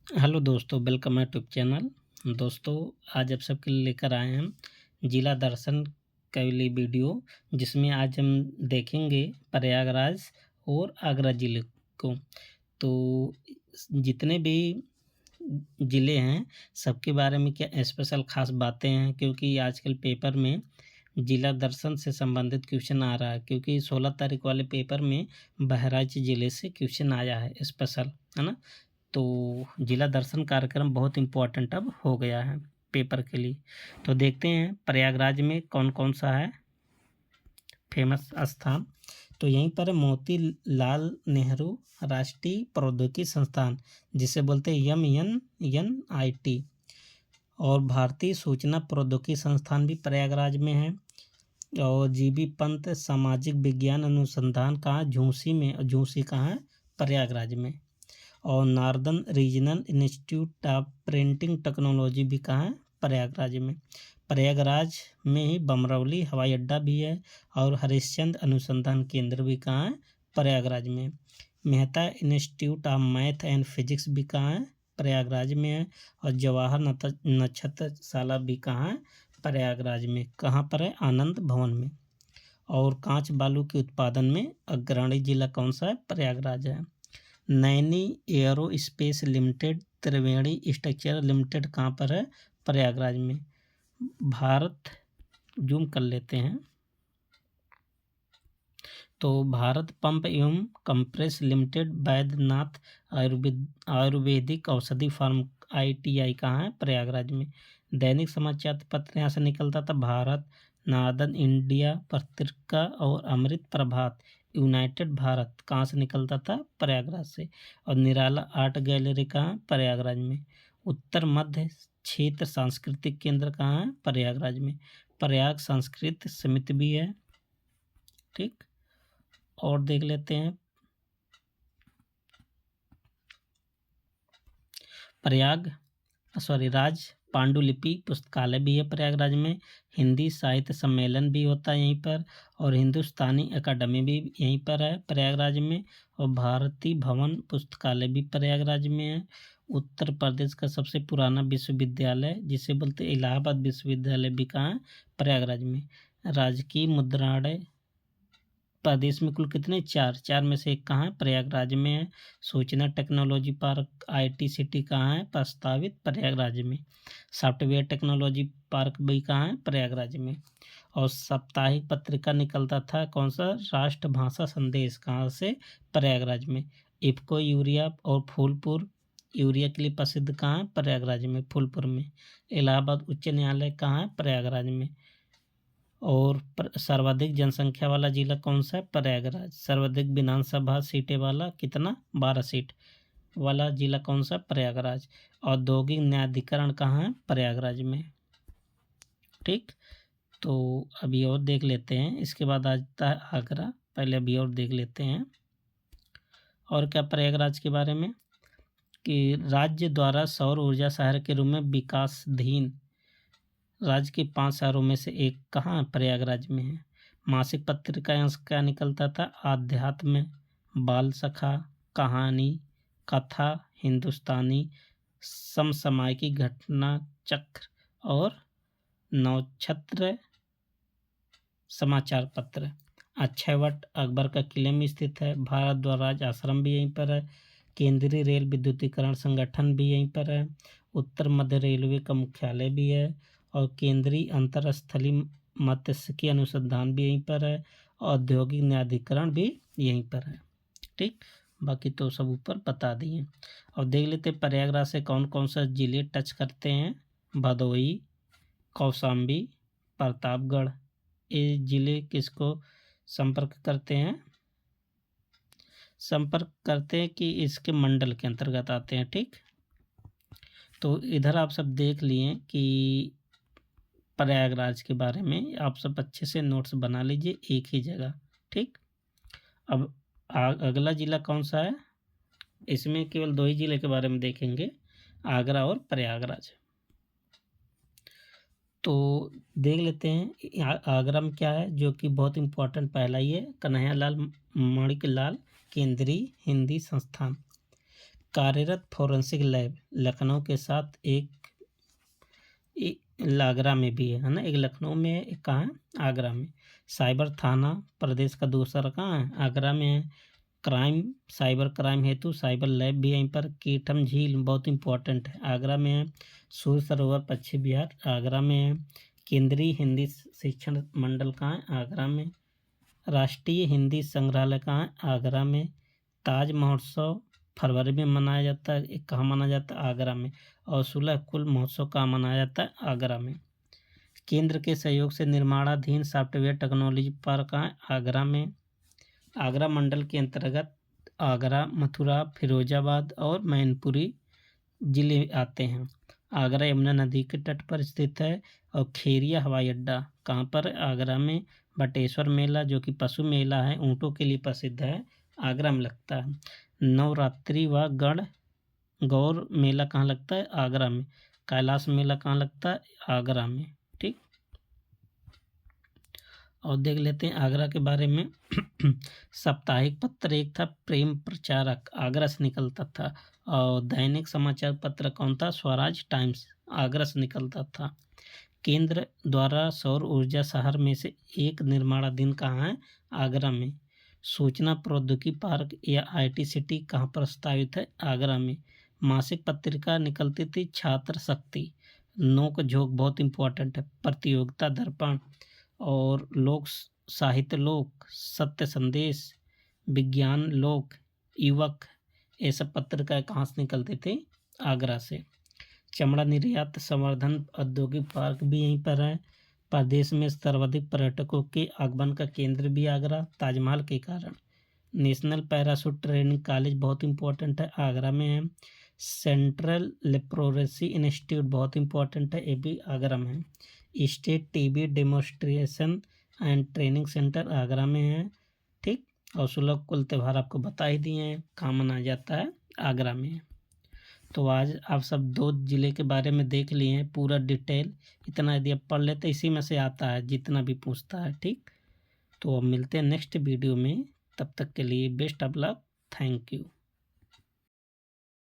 Hello दोस्तों, welcome my YouTube channel. दोस्तों, आज आप सबके लिए लेकर आए हैं जिला दर्शन का लिए वीडियो, जिसमें आज हम देखेंगे प्रयागराज और आगरा ज़िले को। तो जितने भी ज़िले हैं, सबके बारे में क्या स्पेशल ख़ास बातें हैं, क्योंकि आजकल पेपर में जिला दर्शन से संबंधित क्वेश्चन आ रहा है। क्योंकि 16 तारीख वाले पेपर में बहराइच ज़िले से क्वेश्चन आया है स्पेशल, है ना। तो जिला दर्शन कार्यक्रम बहुत इम्पोर्टेंट अब हो गया है पेपर के लिए। तो देखते हैं प्रयागराज में कौन कौन सा है फेमस स्थान। तो यहीं पर है मोतीलाल नेहरू राष्ट्रीय प्रौद्योगिकी संस्थान, जिसे बोलते हैं MNNIT। और भारतीय सूचना प्रौद्योगिकी संस्थान भी प्रयागराज में है। और GV पंत सामाजिक विज्ञान अनुसंधान कहाँ, झूंसी में। झूंसी कहाँ है? प्रयागराज में। और northern regional institute of printing technology भी कहाँ है? प्रयागराज में। प्रयागराज में ही बमरौली हवाई अड्डा भी है। और हरिश्चंद्र अनुसंधान केंद्र भी कहाँ है? प्रयागराज में। Mehta institute of math and physics भी कहाँ है? प्रयागराज में है। और जवाहर नक्षत्रशाला भी कहाँ है? प्रयागराज में। कहाँ पर है? आनंद भवन में। और कांच बालू के उत्पादन में अग्रणी जिला कौन सा है? प्रयागराज है। नैनी एयरोस्पेस लिमिटेड, त्रिवेणी स्ट्रक्चर लिमिटेड कहाँ पर है? प्रयागराज में। भारत, जूम कर लेते हैं। तो भारत पंप एवं कंप्रेस लिमिटेड, बैद्यनाथ आयुर्वेदिक औषधि फार्म ITI कहाँ है? प्रयागराज में। दैनिक समाचार पत्र यहाँ से निकलता था भारत, नार्दर्न इंडिया पत्रिका और अमृत प्रभात, यूनाइटेड भारत कहाँ से निकलता था? प्रयागराज से। और निराला आर्ट गैलरी कहाँ? प्रयागराज में। उत्तर मध्य क्षेत्र सांस्कृतिक केंद्र कहाँ है? प्रयागराज में। प्रयाग सांस्कृतिक समिति भी है। ठीक, और देख लेते हैं राज पांडुलिपि पुस्तकालय भी है प्रयागराज में। हिंदी साहित्य सम्मेलन भी होता है यहीं पर। और हिंदुस्तानी अकादमी भी यहीं पर है प्रयागराज में। और भारती भवन पुस्तकालय भी प्रयागराज में है। उत्तर प्रदेश का सबसे पुराना विश्वविद्यालय, जिसे बोलते हैं इलाहाबाद विश्वविद्यालय, भी कहाँ है? प्रयागराज में। राजकीय मुद्रालय प्रदेश में कुल कितने? चार में से एक कहाँ है? प्रयागराज में है। सूचना टेक्नोलॉजी पार्क IT सिटी कहाँ है? प्रस्तावित प्रयागराज में। सॉफ्टवेयर टेक्नोलॉजी पार्क भी कहाँ है? प्रयागराज में। और साप्ताहिक पत्रिका निकलता था कौन सा? राष्ट्रभाषा संदेश कहाँ से? प्रयागराज में। इफ्को यूरिया और फूलपुर यूरिया के लिए प्रसिद्ध कहाँ है? प्रयागराज में, फूलपुर में। इलाहाबाद उच्च न्यायालय कहाँ है? प्रयागराज में। और सर्वाधिक जनसंख्या वाला जिला कौन सा है? प्रयागराज। सर्वाधिक विधानसभा सीटें वाला कितना? 12 सीट वाला जिला कौन सा? प्रयागराज। औद्योगिक न्यायाधिकरण कहाँ है? प्रयागराज में। ठीक, तो अभी और देख लेते हैं। इसके बाद आता है आगरा। पहले अभी और देख लेते हैं और क्या प्रयागराज के बारे में, कि राज्य द्वारा सौर ऊर्जा शहर के रूप में विकासाधीन राज्य के 5 शहरों में से एक कहाँ? प्रयागराज में है। मासिक पत्रिका क्या निकलता था? आध्यात्म, बाल सखा, कहानी, कथा, हिंदुस्तानी, समसामयिकी, घटना चक्र और नवछत्र समाचार पत्र। अक्षयवट अकबर का किले में स्थित है। भारद्वाज आश्रम भी यहीं पर है। केंद्रीय रेल विद्युतीकरण संगठन भी यहीं पर है। उत्तर मध्य रेलवे का मुख्यालय भी है। और केंद्रीय अंतरस्थलीय मत्स्यिकी अनुसंधान भी यहीं पर है। औद्योगिक न्यायाधिकरण भी यहीं पर है। ठीक, बाकी तो सब ऊपर बता दिए। और देख लेते प्रयागराज से कौन कौन सा जिले टच करते हैं। भदोही, कौशाम्बी, प्रतापगढ़, ये जिले किसको संपर्क करते हैं? कि इसके मंडल के अंतर्गत आते हैं। ठीक, तो इधर आप सब देख लिए कि प्रयागराज के बारे में आप सब अच्छे से नोट्स बना लीजिए एक ही जगह। ठीक, अब अगला जिला कौन सा है? इसमें केवल 2 ही जिले के बारे में देखेंगे, आगरा और प्रयागराज। तो देख लेते हैं आगरा में क्या है, जो कि बहुत इम्पोर्टेंट पहला ही है। कन्हैयालाल माणिक्यलाल केंद्रीय हिंदी संस्थान। कार्यरत फोरेंसिक लैब लखनऊ के साथ एक आगरा में भी है ना, एक लखनऊ में है, एक कहाँ है, आगरा में। साइबर थाना प्रदेश का दूसरा कहाँ है, आगरा में है। क्राइम साइबर क्राइम हेतु साइबर लैब भी यहीं पर। कीटम झील बहुत इंपॉर्टेंट है, आगरा में है। सूर्य सरोवर पश्चिम बिहार, आगरा में है। केंद्रीय हिंदी शिक्षण मंडल कहाँ है, आगरा में। राष्ट्रीय हिंदी संग्रहालय कहाँ है, आगरा में। ताज महोत्सव फरवरी में मनाया जाता है, कहाँ मनाया जाता है, आगरा में। और 16 कुल महोत्सव कहाँ मनाया जाता है, आगरा में। केंद्र के सहयोग से निर्माणाधीन सॉफ्टवेयर टेक्नोलॉजी पार्क कहाँ है, आगरा में। आगरा मंडल के अंतर्गत आगरा, मथुरा, फिरोजाबाद और मैनपुरी जिले आते हैं। आगरा यमुना नदी के तट पर स्थित है। और खेरिया हवाई अड्डा कहाँ पर, आगरा में। बटेश्वर मेला जो कि पशु मेला है, ऊँटों के लिए प्रसिद्ध है, आगरा में लगता है। नवरात्रि व गौर मेला कहाँ लगता है, आगरा में। कैलाश मेला कहाँ लगता है, आगरा में। ठीक, और देख लेते हैं आगरा के बारे में। साप्ताहिक पत्र एक था प्रेम प्रचारक, आगरा से निकलता था। और दैनिक समाचार पत्र कौन था, स्वराज टाइम्स, आगरा से निकलता था। केंद्र द्वारा सौर ऊर्जा शहर में से एक निर्माणाधीन कहाँ है, आगरा में। सूचना प्रौद्योगिकी पार्क या IT सिटी कहाँ प्रस्तावित है, आगरा में। मासिक पत्रिका निकलती थी छात्र शक्ति। नोक झोंक बहुत इंपॉर्टेंट है, प्रतियोगिता दर्पण और लोक साहित्य लोक, सत्य संदेश, विज्ञान लोक, युवक, ये सब पत्रिकाएं कहाँ से निकलते थे, आगरा से। चमड़ा निर्यात संवर्धन औद्योगिक पार्क भी यहीं पर है। प्रदेश में सर्वाधिक पर्यटकों के आगमन का केंद्र भी आगरा, ताजमहल के कारण। नेशनल पैराशूट ट्रेनिंग कॉलेज बहुत इंपॉर्टेंट है, आगरा में है। सेंट्रल लेप्रोरेसी इंस्टीट्यूट बहुत इंपॉर्टेंट है, ये भी आगरा में है। State TB demonstration and training centre Agra में है। ठीक, और 16 कुल त्यौहार आपको बता ही दिए हैं, कहाँ मनाया जाता है, आगरा में। तो आज आप सब 2 जिले के बारे में देख लिए हैं पूरा डिटेल। इतना यदि आप पढ़ लेते, इसी में से आता है जितना भी पूछता है। ठीक, तो अब मिलते हैं नेक्स्ट वीडियो में, तब तक के लिए best of luck, thank you.